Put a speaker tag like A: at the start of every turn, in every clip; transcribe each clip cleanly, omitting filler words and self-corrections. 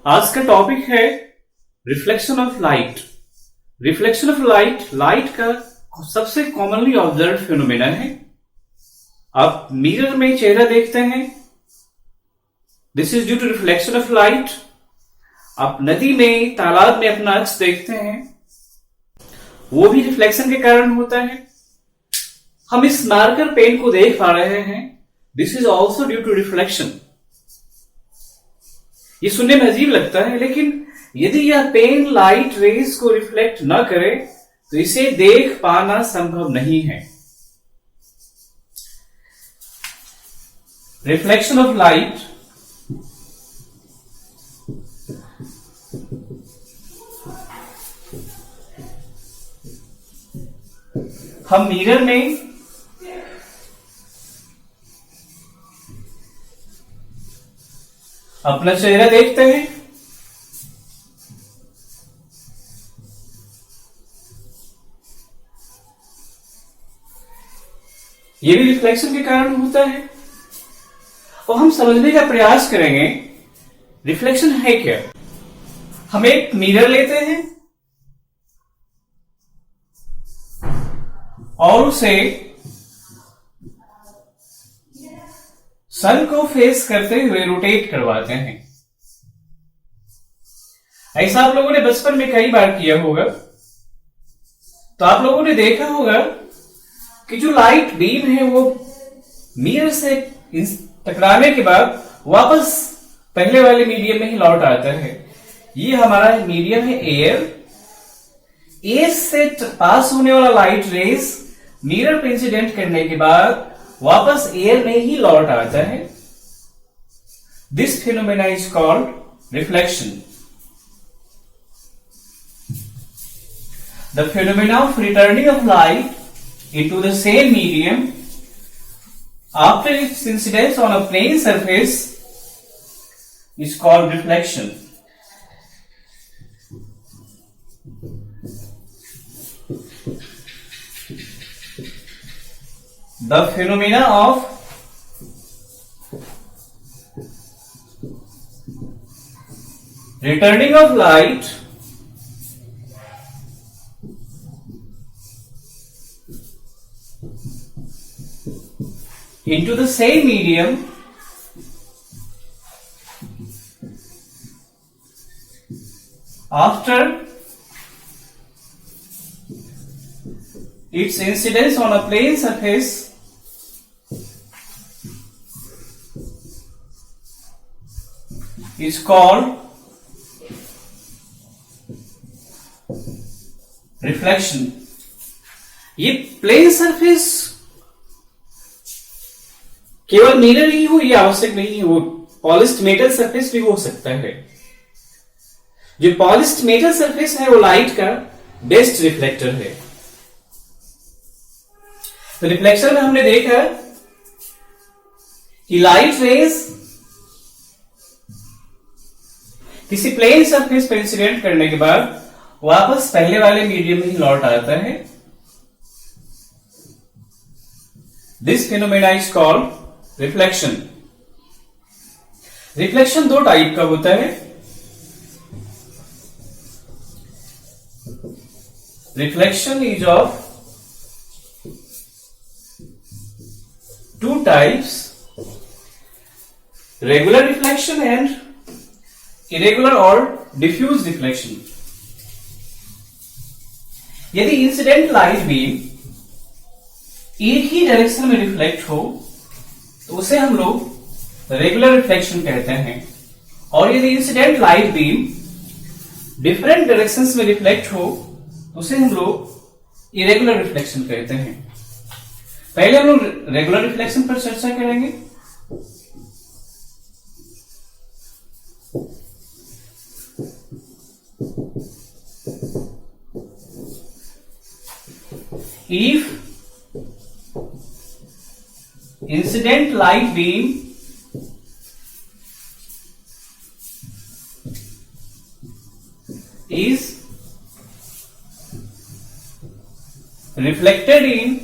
A: आज का टॉपिक है reflection of light. Reflection of light का सबसे कॉमनली ऑब्जर्व फिनोमेना है। आप मिरर में चेहरा देखते हैं, this is due to reflection of light. आप नदी में, तालाब में अपना अक्स देखते हैं, वो भी रिफ्लेक्शन के कारण होता है। हम इस मार्कर पेन को देख पा रहे हैं, this is also due to reflection. ये सुनने में अजीब लगता है, लेकिन यदि यह पेन लाइट रेज को रिफ्लेक्ट न करे तो इसे देख पाना संभव नहीं है। रिफ्लेक्शन ऑफ लाइट हम मिरर में अपना चेहरा देखते हैं, यह भी रिफ्लेक्शन के कारण होता है। और हम समझने का प्रयास करेंगे रिफ्लेक्शन है क्या। हम एक मिरर लेते हैं और उसे सन को फेस करते हुए रोटेट करवाते हैं। ऐसा आप लोगों ने बचपन में कई बार किया होगा। तो आप लोगों ने देखा होगा कि जो लाइट बीम है वो मिरर से टकराने के बाद वापस पहले वाले मीडियम में ही लौट आता है। ये हमारा मीडियम है एयर। एयर से पास होने वाला लाइट रेस मिरर पे इंसिडेंट करने के बाद वापस एयर में ही लौट आता है। This phenomena is called reflection. The phenomena of returning of light into the same medium after its incidence on a plane surface is called reflection. The phenomena of returning of light into the same medium after its incidence on a plane surface is called reflection. ये plane surface केवल mirror ही हो ये आवश्यक नहीं है, वो polished metal surface भी हो सकता है। जो पॉलिश्ड मेटल सरफेस है वो लाइट का बेस्ट रिफ्लेक्टर है। तो रिफ्लेक्शन में हमने देखा कि लाइट रेज किसी प्लेन सरफेस पर इंसिडेंट करने के बाद वापस पहले वाले मीडियम में ही लौट आता है। This phenomena is called reflection. Reflection दो टाइप का होता है। Reflection is of two types, regular reflection and irregular और डिफ्यूज रिफ्लेक्शन। यदि इंसिडेंट लाइट बीम एक ही डायरेक्शन में रिफ्लेक्ट हो तो उसे हम लोग रेगुलर रिफ्लेक्शन कहते हैं। और यदि incident light beam different directions में रिफ्लेक्ट हो तो उसे हम लोग इरेगुलर रिफ्लेक्शन कहते हैं। पहले हम लोग रेगुलर रिफ्लेक्शन पर चर्चा करेंगे। If incident light beam is reflected in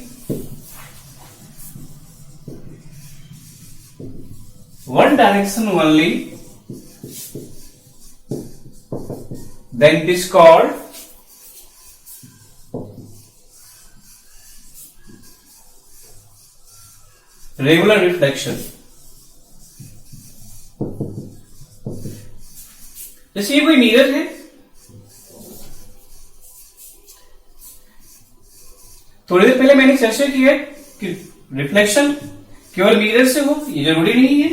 A: one direction only, then it is called regular reflection. जैसे ये कोई मिरर है, थोड़ी देर पहले मैंने चर्चा की है कि रिफ्लेक्शन केवल मिरर से हो ये जरूरी नहीं है,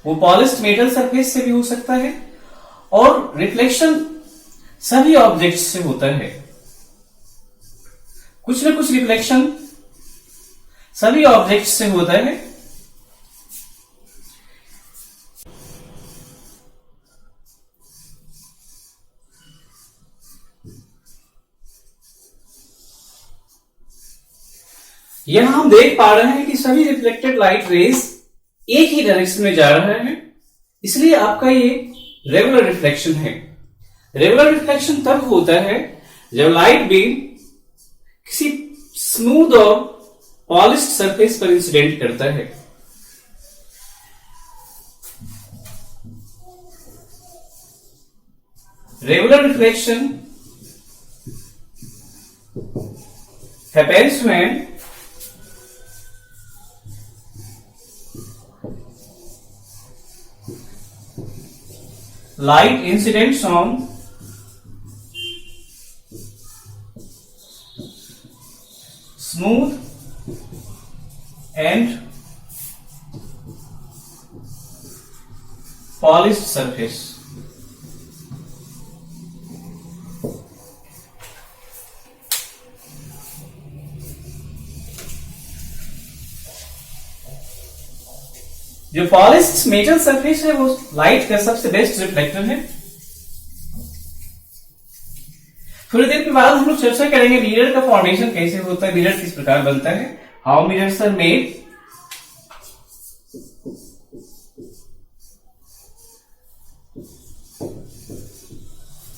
A: वो पॉलिश्ड मेटल सरफेस से भी हो सकता है, और रिफ्लेक्शन सभी ऑब्जेक्ट्स से होता है। कुछ ना कुछ रिफ्लेक्शन सभी ऑब्जेक्ट्स से होता है। यहां हम देख पा रहे हैं कि सभी रिफ्लेक्टेड लाइट रेज एक ही डायरेक्शन में जा रहा है, इसलिए आपका ये रेगुलर रिफ्लेक्शन है। रेगुलर रिफ्लेक्शन तब होता है जब लाइट बीम किसी स्मूथ और पॉलिश्ड सरफेस पर इंसिडेंट करता है। Regular reflection happens when light incidents on smooth and polished surface. जो पॉलिश्ड मेटल सरफेस है वो लाइट का सबसे बेस्ट रिफ्लेक्टर है। थोड़ी देर के बाद हम लोग चर्चा करेंगे मिरर का फॉर्मेशन कैसे होता है, मिरर किस प्रकार बनता है, how mirrors are made.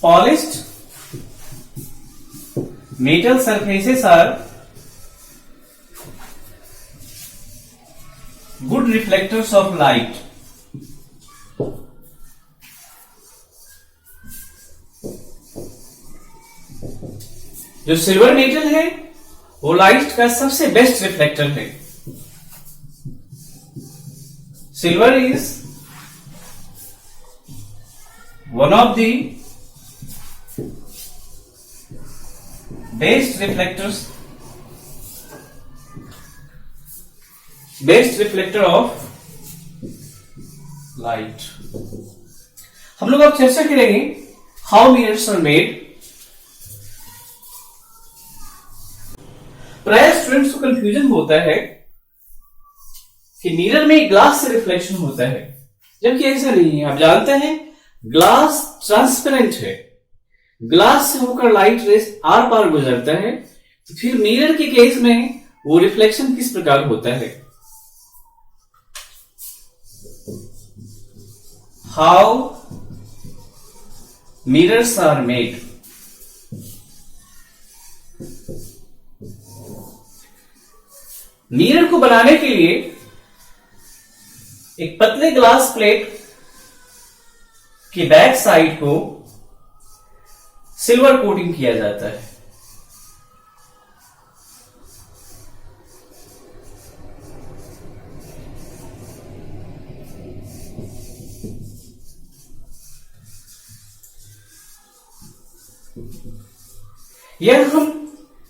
A: Polished metal surfaces are good reflectors of light. जो सिल्वर मेटल है वो लाइट का सबसे बेस्ट रिफ्लेक्टर है। Silver is one of the best reflectors, best reflector of light. हम लोग अब चर्चा करेंगे हाउ मिरर्स आर मेड। प्राय स्टूडेंट्स को कंफ्यूजन होता है कि मिरर में ग्लास से रिफ्लेक्शन होता है, जबकि ऐसा नहीं है। आप जानते हैं ग्लास ट्रांसपेरेंट है, ग्लास से होकर लाइट रेस आर पार गुजरता है, तो फिर मिरर के केस में वो रिफ्लेक्शन किस प्रकार होता है। How mirrors are made. Mirror को बनाने के लिए एक पतले ग्लास प्लेट की बैक साइड को सिल्वर कोटिंग किया जाता है। यह हम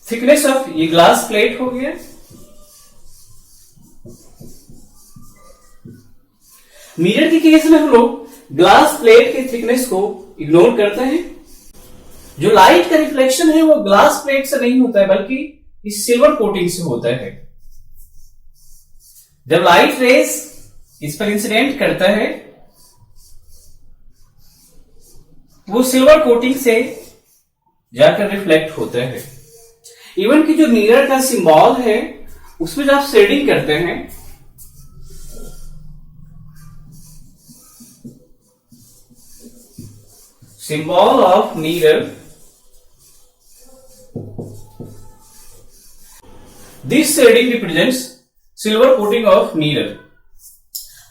A: थिकनेस ऑफ ये ग्लास प्लेट हो गया। मिरर के केस में हम लोग ग्लास प्लेट के थिकनेस को इग्नोर करते हैं। जो लाइट का रिफ्लेक्शन है वो ग्लास प्लेट से नहीं होता है बल्कि इस सिल्वर कोटिंग से होता है। जब लाइट रेस इस पर इंसिडेंट करता है वो सिल्वर कोटिंग से जाकर रिफ्लेक्ट होता है। इवन कि जो मिरर का सिंबल है उसमें जब आप शेडिंग करते हैं symbol of mirror, this shading represents silver coating of mirror.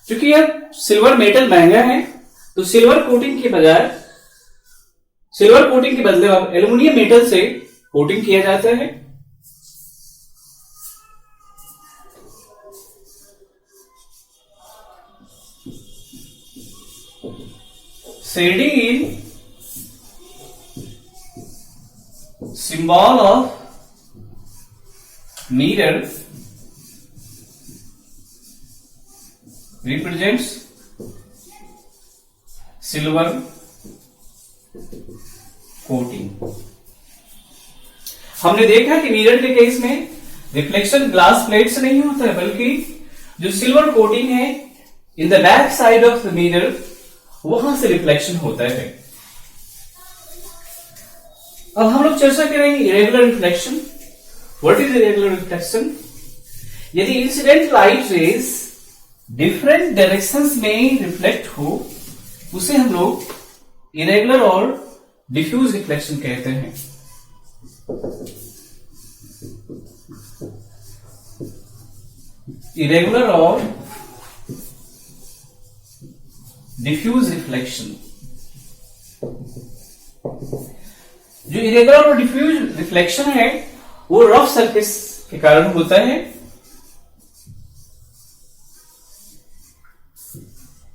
A: क्योंकि यह सिल्वर मेटल महंगा है तो सिल्वर कोटिंग के बजाय सिल्वर कोटिंग के बदले अब एल्यूमिनियम मेटल से कोटिंग किया जाता है। Shading in symbol of mirror represents silver coating। हमने देखा कि मिरर के केस में रिफ्लेक्शन ग्लास प्लेट से नहीं होता है, बल्कि जो सिल्वर कोटिंग है in the back side of the mirror, वहां से रिफ्लेक्शन होता है। अब हम लोग चर्चा करेंगे irregular reflection. What is irregular reflection? यदि incident light rays different directions में रिफ्लेक्ट हो, उसे हम लोग इरेगुलर और डिफ्यूज रिफ्लेक्शन कहते हैं। इरेगुलर और डिफ्यूज रिफ्लेक्शन। जो इरेगुलर और डिफ्यूज रिफ्लेक्शन है वो रफ सरफेस के कारण होता है।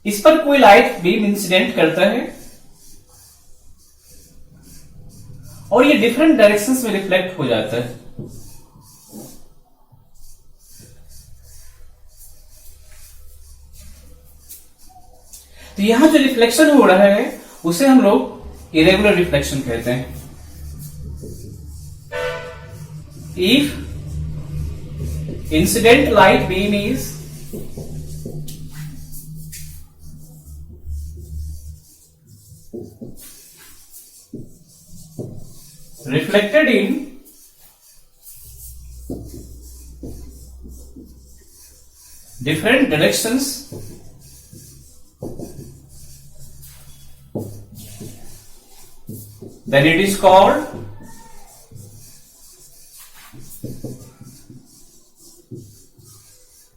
A: इस पर कोई लाइट बीम इंसिडेंट करता है और ये डिफरेंट डायरेक्शंस में रिफ्लेक्ट हो जाता है। तो यहां जो रिफ्लेक्शन हो रहा है उसे हम लोग इरेगुलर रिफ्लेक्शन कहते हैं। If incident light beam is reflected in different directions, then it is called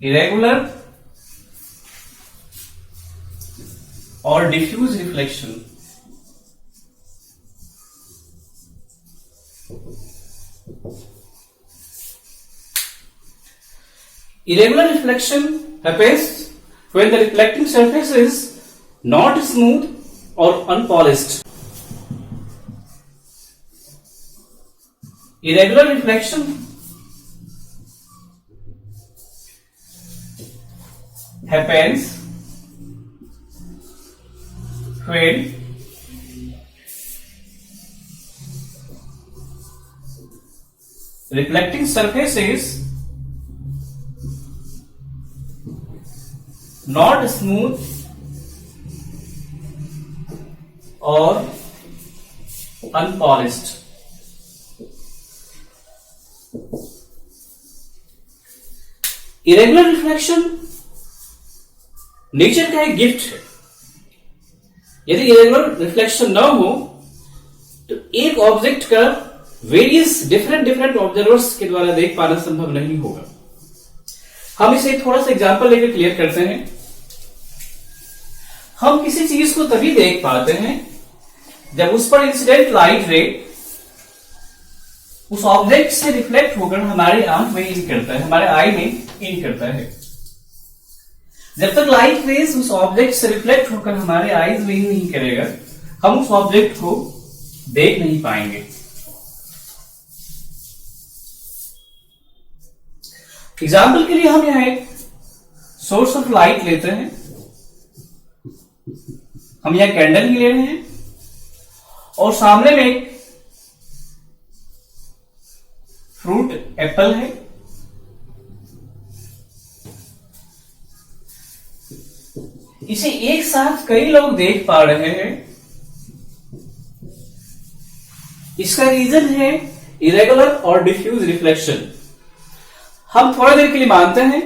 A: irregular or diffuse reflection। Irregular reflection happens when the reflecting surface is not smooth or unpolished। Irregular reflection happens when reflecting surface is not smooth or unpolished। Irregular reflection nature का एक gift है। यदि irregular reflection न हो तो एक object का various different observers के द्वारा देख पाना संभव नहीं होगा। हम इसे थोड़ा सा एग्जांपल लेकर क्लियर करते हैं। हम किसी चीज को तभी देख पाते हैं जब उस पर इंसिडेंट लाइट रे उस ऑब्जेक्ट से रिफ्लेक्ट होकर हमारी आंख में इन करता है, हमारे आई में इन करता है। जब तक लाइट रेज उस ऑब्जेक्ट से रिफ्लेक्ट होकर हमारे आईज में इन नहीं करेगा, हम उस ऑब्जेक्ट को देख नहीं पाएंगे। एग्जाम्पल के लिए हम यहां एक सोर्स ऑफ लाइट लेते हैं। हम यहां कैंडल ही ले रहे हैं और सामने में एक फ्रूट एप्पल है। इसे एक साथ कई लोग देख पा रहे हैं। इसका रीजन है इरेगुलर और डिफ्यूज रिफ्लेक्शन। हम थोड़ा देर के लिए मानते हैं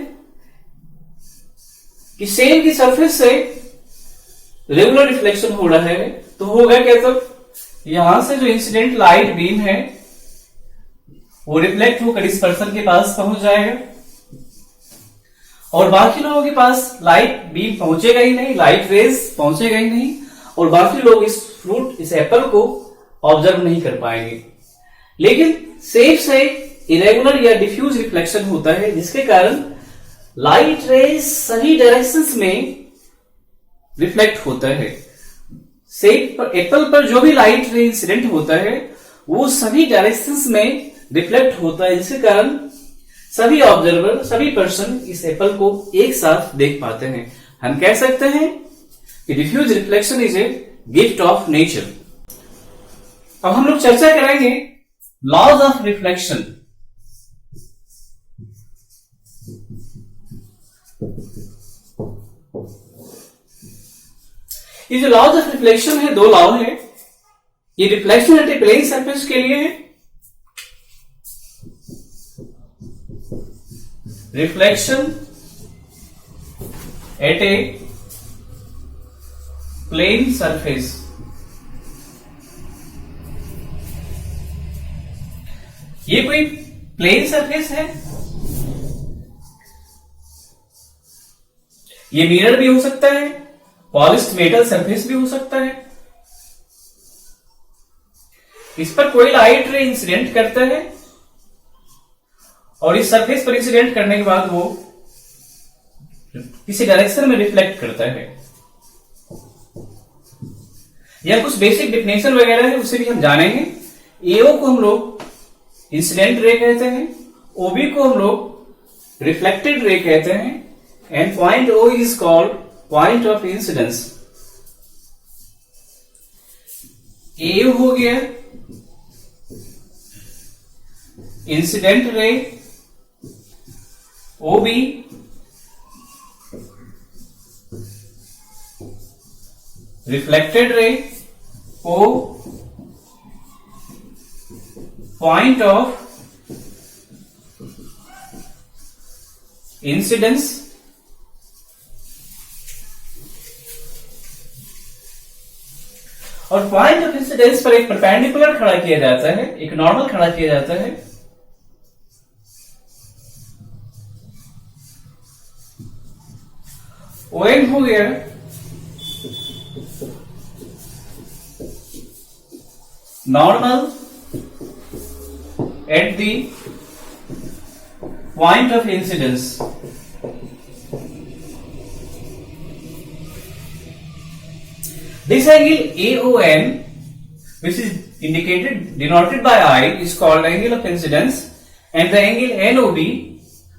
A: कि सेल की सरफेस से रेगुलर रिफ्लेक्शन हो रहा है, तो होगा क्या? तब यहां से जो इंसिडेंट लाइट बीम है वो रिफ्लेक्ट होकर इस पर्सन के पास पहुंच जाएगा और बाकी लोगों के पास लाइट बीम पहुंचेगा ही नहीं, लाइट रेज पहुंचेगा ही नहीं, और बाकी लोग इस फ्रूट, इस एप्पल को ऑब्जर्व नहीं कर पाएंगे। लेकिन सेफ से इरेगुलर या डिफ्यूज रिफ्लेक्शन होता है, जिसके कारण लाइट रेज सभी डायरेक्शंस में रिफ्लेक्ट होता है। सेब पर, एप्पल पर जो भी लाइट रे इंसिडेंट होता है वो सभी डायरेक्शंस में रिफ्लेक्ट होता है, जिसके कारण सभी ऑब्जर्वर, सभी पर्सन इस एप्पल को एक साथ देख पाते हैं। हम कह सकते हैं कि diffuse reflection is a gift of nature. अब हम लोग चर्चा करेंगे लॉज ऑफ रिफ्लेक्शन। ये जो लॉज ऑफ रिफ्लेक्शन है, दो लॉ है। ये reflection at a plane surface के लिए है, reflection at a plane surface. ये कोई प्लेन सरफेस है, ये मिरर भी हो सकता है, पॉलिश्ड मेटल सरफेस भी हो सकता है। इस पर कोई लाइट रे इंसिडेंट करता है और इस सरफेस पर इंसिडेंट करने के बाद वो किसी डायरेक्शन में रिफ्लेक्ट करता है। या कुछ बेसिक डेफिनेशन वगैरह है, उसे भी हम जानेंगे। एओ को हम लोग इंसिडेंट रे कहते हैं, ओबी को हम लोग रिफ्लेक्टेड रे कहते हैं, and point O is called point of incidence. A हो गया incident ray, O B reflected ray, O point of incidence. और पॉइंट ऑफ इंसिडेंस पर एक परपेंडिकुलर खड़ा किया जाता है, एक नॉर्मल खड़ा किया जाता है। ओएन हो गया normal at the point of incidence. This angle AON, which is denoted by I, is called angle of incidence, and the angle NOB,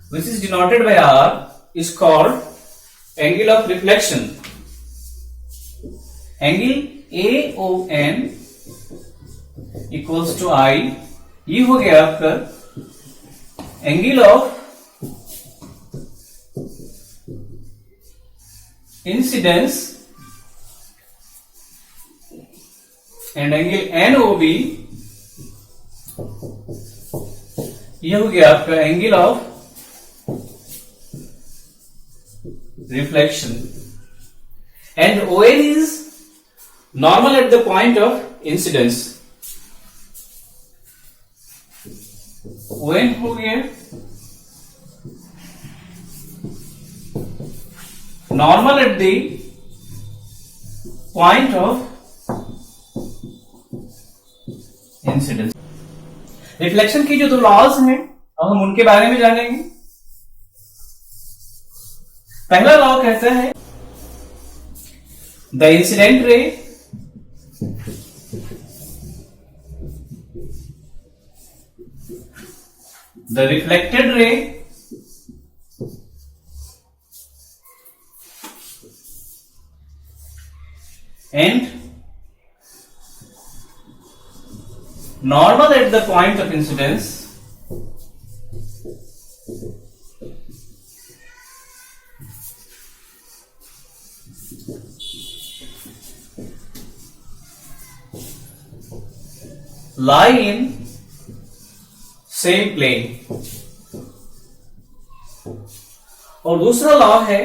A: which is denoted by R, is called angle of reflection. Angle AON equals to I, ये हो गया आपका angle of incidence, and angle NOB यह हो गया आपका angle of reflection. And ON is normal at the point of incidence. ON हो गया normal at the point of incidence. Reflection की जो दो लॉज हैं, अब हम उनके बारे में जानेंगे। पहला लॉ कहता है the incident ray the reflected ray and normal at the point of incidence lie in same plane। और दूसरा लॉ है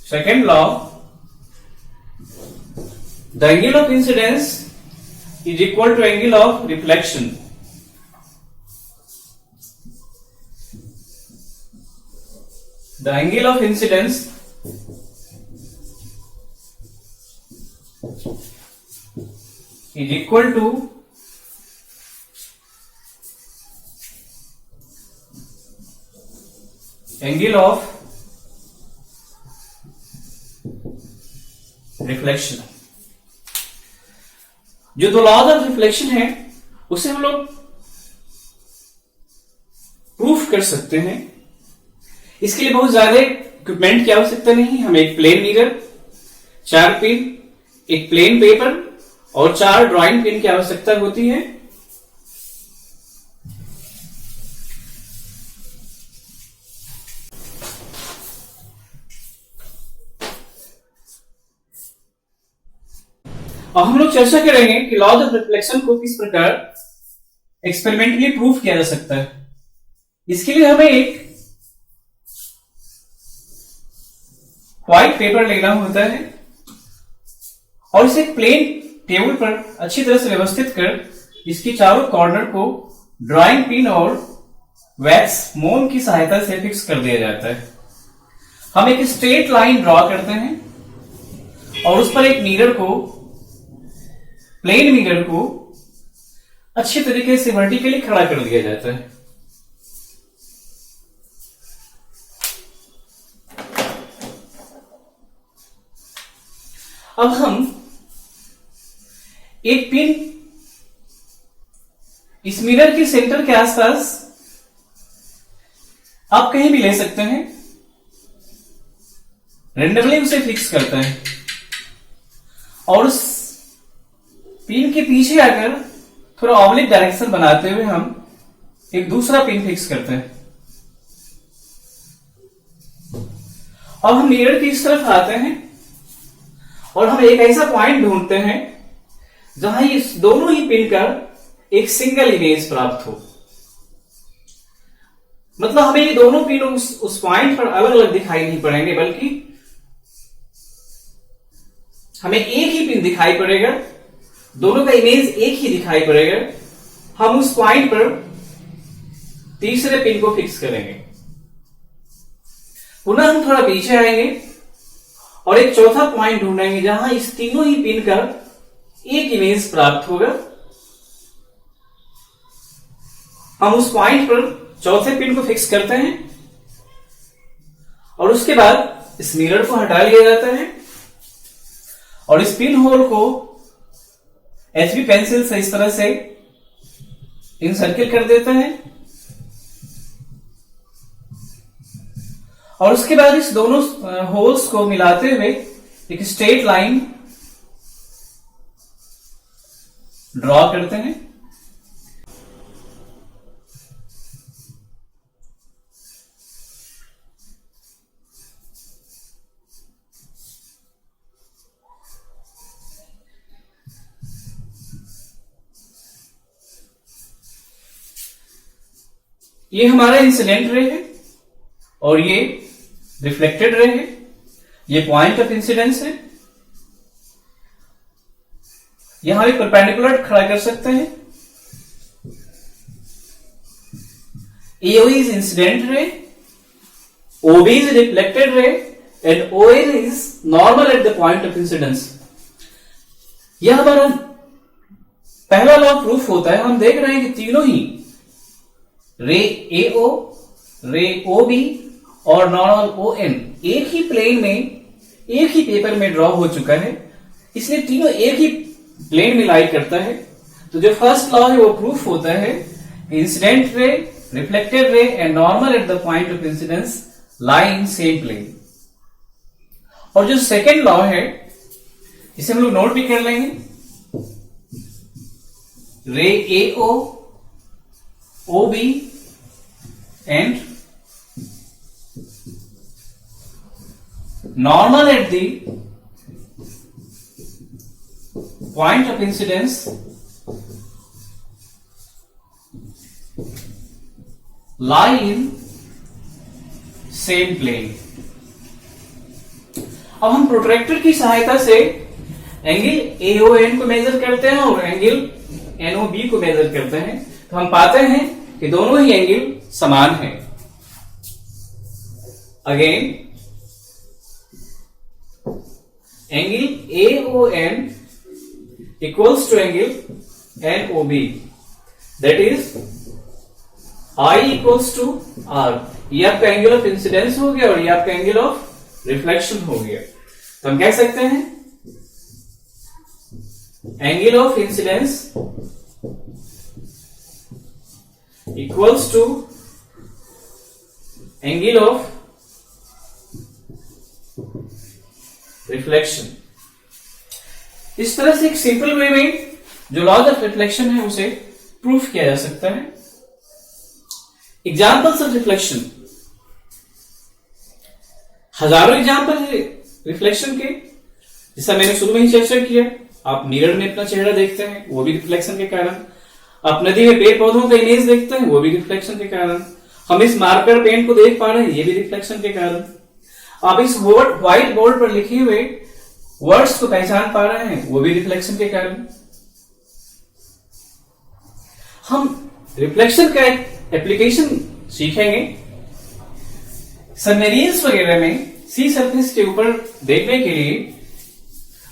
A: second law, the angle of incidence is equal to angle of reflection। The angle of incidence is equal to angle of reflection. जो दो laws of reflection है उसे हम लोग proof कर सकते हैं। इसके लिए बहुत ज्यादा इक्विपमेंट की आवश्यकता नहीं, हमें एक प्लेन मिरर, 4 पिन, एक प्लेन पेपर और 4 ड्राइंग पिन की आवश्यकता होती है। अब हम लोग चर्चा करेंगे कि लॉज ऑफ रिफ्लेक्शन को किस प्रकार एक्सपेरिमेंटली प्रूफ किया जा सकता है। इसके लिए हमें एक व्हाइट पेपर लेना होता है और इसे प्लेन टेबल पर अच्छी तरह से व्यवस्थित कर इसकी चारों कॉर्नर को ड्राइंग पिन और वैक्स मोम की सहायता से फिक्स कर दिया जाता है। हम एक स्ट्रेट लाइन ड्रॉ करते हैं और उस पर एक मिरर को, प्लेन मिरर को अच्छे तरीके से वर्टिकली खड़ा कर दिया जाता है। अब हम एक पिन इस मिरर के सेंटर के आसपास आप कहीं भी ले सकते हैं, रेंडमली उसे फिक्स करते हैं और उस पिन के पीछे आकर थोड़ा ऑब्लिक डायरेक्शन बनाते हुए हम एक दूसरा पिन फिक्स करते हैं। अब हम मिरर की इस तरफ आते हैं और हम एक ऐसा पॉइंट ढूंढते हैं जहां इस दोनों ही पिन का एक सिंगल इमेज प्राप्त हो। मतलब हमें ये दोनों पिन उस पॉइंट पर अलग अलग दिखाई नहीं पड़ेंगे, बल्कि हमें एक ही पिन दिखाई पड़ेगा, दोनों का इमेज एक ही दिखाई पड़ेगा। हम उस पॉइंट पर तीसरे पिन को फिक्स करेंगे। पुनः हम थोड़ा पीछे आएंगे और एक चौथा पॉइंट ढूंढेंगे जहां इस तीनों ही पिन का एक इमेज प्राप्त होगा। हम उस पॉइंट पर चौथे पिन को फिक्स करते हैं और उसके बाद इस मिरर को हटा लिया जाता है और इस पिन होल को एचबी पेंसिल से इस तरह से इनसर्किल कर देते हैं और उसके बाद इस दोनों होल्स को मिलाते हुए एक स्ट्रेट लाइन ड्रॉ करते हैं। ये हमारा इंसिडेंट रे है और ये रिफ्लेक्टेड रे है। ये पॉइंट ऑफ इंसिडेंस है। यहां भी परपेंडिकुलर खड़ा कर सकते हैं। AO is incident ray, OB is reflected ray, and ON is normal at the point of incidence. यह हमारा पहला लॉ प्रूफ होता है। हम देख रहे हैं कि तीनों ही रे AO, रे OB और नॉर्मल ON एक ही प्लेन में, एक ही पेपर में ड्रॉ हो चुका है, इसलिए तीनों एक ही प्लेन में लाई करता है। तो जो फर्स्ट लॉ है वो प्रूफ होता है, incident ray, reflected ray and normal at the point of incidence lie in same plane. और जो सेकेंड लॉ है इसे हम लोग नोट भी कर लेंगे। रे AO, OB and normal at the point of incidence lie in same plane। अब हम प्रोट्रैक्टर की सहायता से एंगल AON को मेजर करते हैं और एंगल NOB को मेजर करते हैं, तो हम पाते हैं कि दोनों ही एंगल समान है। Again angle AON equals to angle NOB, that is I equals to R। ये आपका एंगल ऑफ इंसिडेंस हो गया और ये आपका एंगल ऑफ रिफ्लेक्शन हो गया। तो हम कह सकते हैं angle of incidence equals to angle of reflection. इस तरह से एक सिंपल वे में जो लॉज ऑफ रिफ्लेक्शन है उसे प्रूफ किया जा सकता है। एग्जाम्पल्स ऑफ रिफ्लेक्शन, हजारों एग्जाम्पल है रिफ्लेक्शन के, जैसा मैंने शुरू में ही चर्चा किया। आप मिरर में अपना चेहरा देखते हैं, वो भी रिफ्लेक्शन के कारण। आप नदी में पेड़ पौधों का इमेज देखते हैं, वो भी रिफ्लेक्शन के कारण। हम इस मार्कर पेन को देख पा रहे हैं, ये भी रिफ्लेक्शन के कारण। आप इस व्हाइट बोर्ड पर लिखे हुए वर्ड्स को पहचान पा रहे हैं, वो भी रिफ्लेक्शन के कारण। हम रिफ्लेक्शन का एप्लीकेशन सीखेंगे सबमरीन्स वगैरह में सी सरफेस के ऊपर देखने के लिए।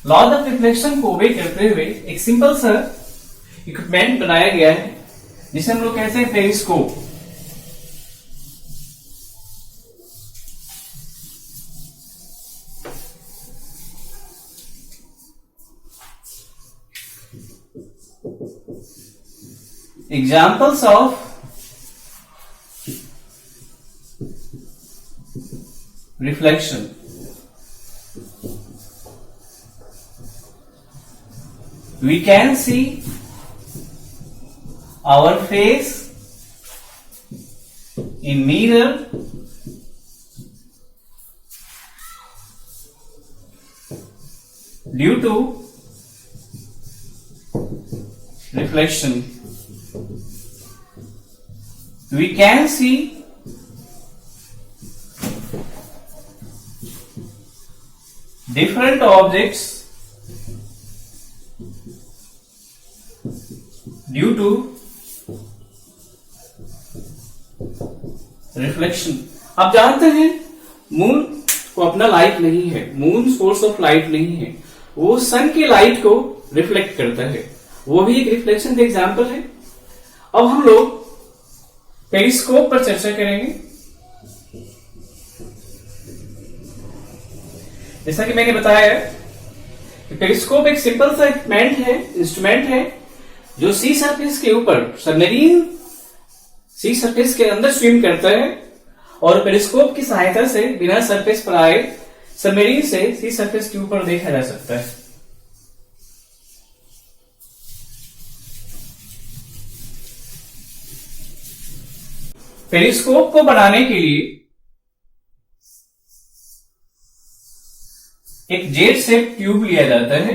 A: लॉ ऑफ रिफ्लेक्शन को ओबे करते हुए एक सिंपल सा इक्विपमेंट बनाया गया है जिसे हम लोग कहते हैं periscope. Examples of reflection, we can see our face in mirror due to reflection. We can see different objects due to reflection. आप जानते हैं मून को अपना लाइट नहीं है, मून सोर्स ऑफ लाइट नहीं है, वो सन की लाइट को रिफ्लेक्ट करता है, वो भी एक रिफ्लेक्शन का एग्जाम्पल है। अब हम लोग पेरिस्कोप पर चर्चा करेंगे। जैसा कि मैंने बताया कि पेरिस्कोप एक सिंपल सा इंस्ट्रूमेंट है जो सी सरफेस के ऊपर, सबमरीन सी सरफेस के अंदर स्विम करता है और पेरिस्कोप की सहायता से बिना सरफेस पर आए सबमरीन से सी सरफेस के ऊपर देखा जा सकता है। पेरिस्कोप को बनाने के लिए एक जेट शेप ट्यूब लिया जाता है।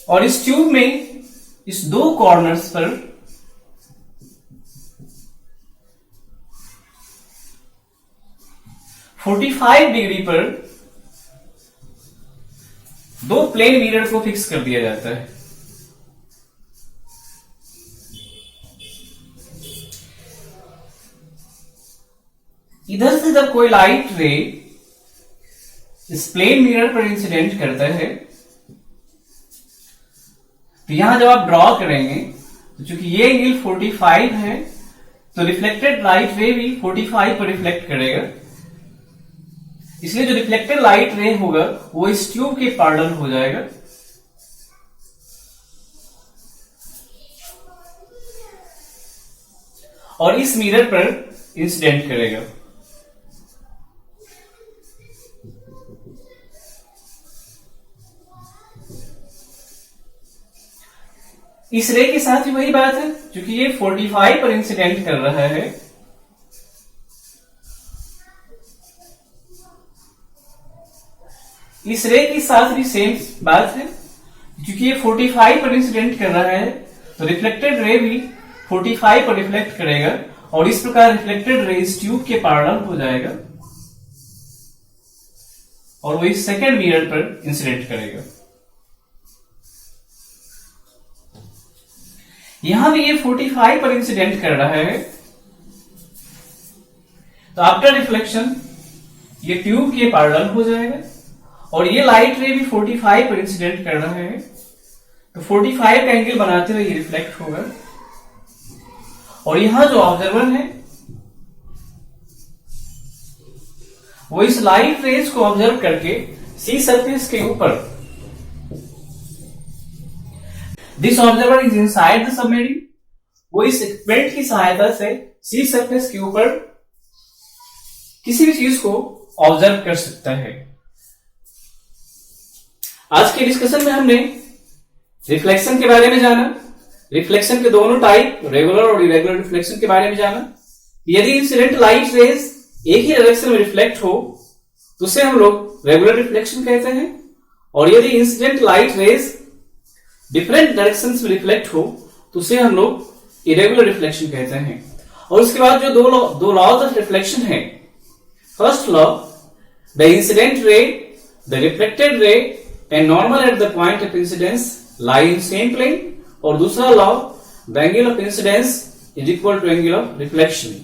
A: और इस ट्यूब में इस दो कॉर्नर्स पर (45 डिग्री पर दो प्लेन मिरर को फिक्स कर दिया जाता है। इधर से जब कोई लाइट रे इस प्लेन मिरर पर इंसिडेंट करता है तो यहां जब आप ड्रॉ करेंगे तो चूंकि ये एंगल 45 है तो रिफ्लेक्टेड लाइट रे भी 45 पर रिफ्लेक्ट करेगा, इसलिए जो रिफ्लेक्टेड लाइट रे होगा वो इस ट्यूब के पैरेलल हो जाएगा। और इस मिरर पर इंसिडेंट करेगा। इस रे के साथ भी वही बात है, क्योंकि ये 45 पर इंसिडेंट कर रहा है, इस रे के साथ भी सेम बात है, क्योंकि ये 45 पर इंसिडेंट कर रहा है तो रिफ्लेक्टेड रे भी 45 पर रिफ्लेक्ट करेगा और इस प्रकार रिफ्लेक्टेड रे इस ट्यूब के पैरेलल हो जाएगा और वो इस सेकेंड मिरर पर इंसिडेंट करेगा। यहां भी ये 45 पर इंसिडेंट कर रहा है। तो आफ्टर रिफ्लेक्शन ये ट्यूब के पैरेलल हो जाएगा और ये लाइट रे भी 45 पर इंसिडेंट कर रहा है। तो 45 का एंगल बनाते हुए ये रिफ्लेक्ट होगा और यहां जो ऑब्जर्वर है वो इस लाइट रेज को ऑब्जर्व करके सी सरफेस के ऊपर, this observer is inside the submarine, वो इस एक्सपेरिमेंट की सहायता से सी सरफेस के ऊपर किसी भी चीज को ऑब्जर्व कर सकता है। आज के डिस्कशन में हमने रिफ्लेक्शन के बारे में जाना, रिफ्लेक्शन के दोनों टाइप, रेगुलर और इरेगुलर रिफ्लेक्शन के बारे में जाना। यदि इंसिडेंट लाइट रेज एक ही डायरेक्शन में रिफ्लेक्ट हो तो उसे हम लोग रेगुलर रिफ्लेक्शन कहते हैं, और यदि incident light rays different direction में रिफ्लेक्ट हो तो उसे हम लोग इरेगुलर रिफ्लेक्शन कहते हैं। और उसके बाद जो दो लॉज ऑफ रिफ्लेक्शन है, first law, the incident ray, the reflected ray and normal at the point of incidence lie in same plane, और दूसरा law, the angle of incidence is equal to angle of reflection.